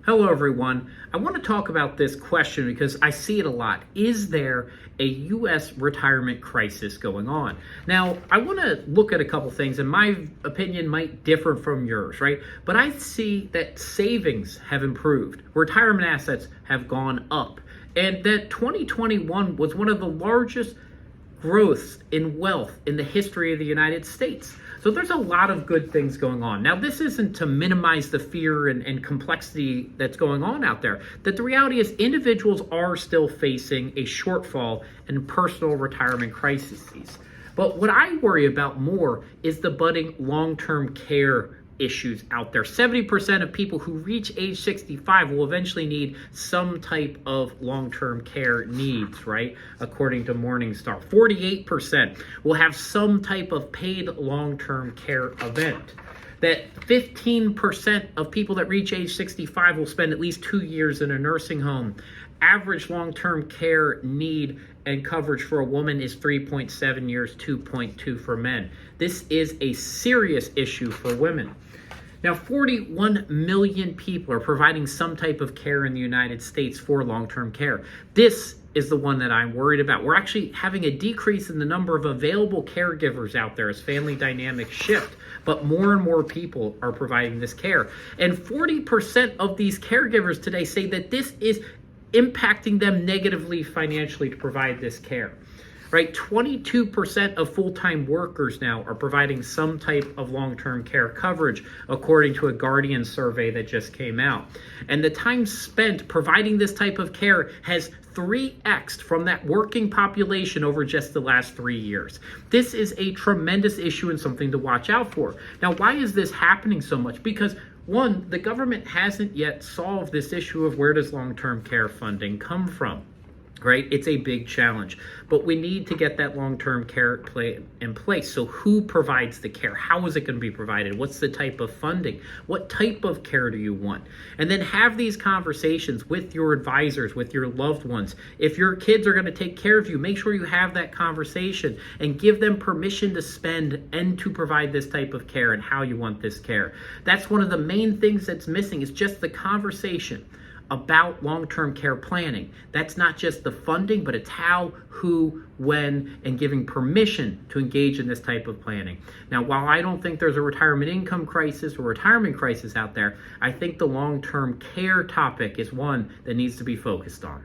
Hello, everyone. I want to talk about this question because I see it a lot. Is there a U.S. retirement crisis going on? Now, I want to look at a couple things, and my opinion might differ from yours, right? But I see that savings have improved, retirement assets have gone up, and that 2021 was one of the largest growth in wealth in the history of the United States. So there's a lot of good things going on. Now, this isn't to minimize the fear and complexity that's going on out there. That the reality is individuals are still facing a shortfall in personal retirement crises. But what I worry about more is the budding long-term care issues out there. 70% of people who reach age 65 will eventually need some type of long-term care needs, right? According to Morningstar. 48% will have some type of paid long-term care event. That 15% of people that reach age 65 will spend at least 2 years in a nursing home. Average long-term care need and coverage for a woman is 3.7 years, 2.2 for men. This is a serious issue for women. Now, 41 million people are providing some type of care in the United States for long-term care. This is the one that I'm worried about. We're actually having a decrease in the number of available caregivers out there as family dynamics shift, but more and more people are providing this care. And 40% of these caregivers today say that this is impacting them negatively financially to provide this care. Right, 22% of full-time workers now are providing some type of long-term care coverage, according to a Guardian survey that just came out. And the time spent providing this type of care has 3x'd from that working population over just the last 3 years. This is a tremendous issue and something to watch out for. Now, why is this happening so much? Because one, the government hasn't yet solved this issue of where does long-term care funding come from. Right? It's a big challenge, but we need to get that long-term care in place. So who provides the care? How is it going to be provided? What's the type of funding? What type of care do you want? And then have these conversations with your advisors, with your loved ones. If your kids are going to take care of you, make sure you have that conversation and give them permission to spend and to provide this type of care and how you want this care. That's one of the main things that's missing is just the conversation about long-term care planning. That's not just the funding, but it's how, who, when, and giving permission to engage in this type of planning. Now, while I don't think there's a retirement income crisis or retirement crisis out there, I think the long-term care topic is one that needs to be focused on.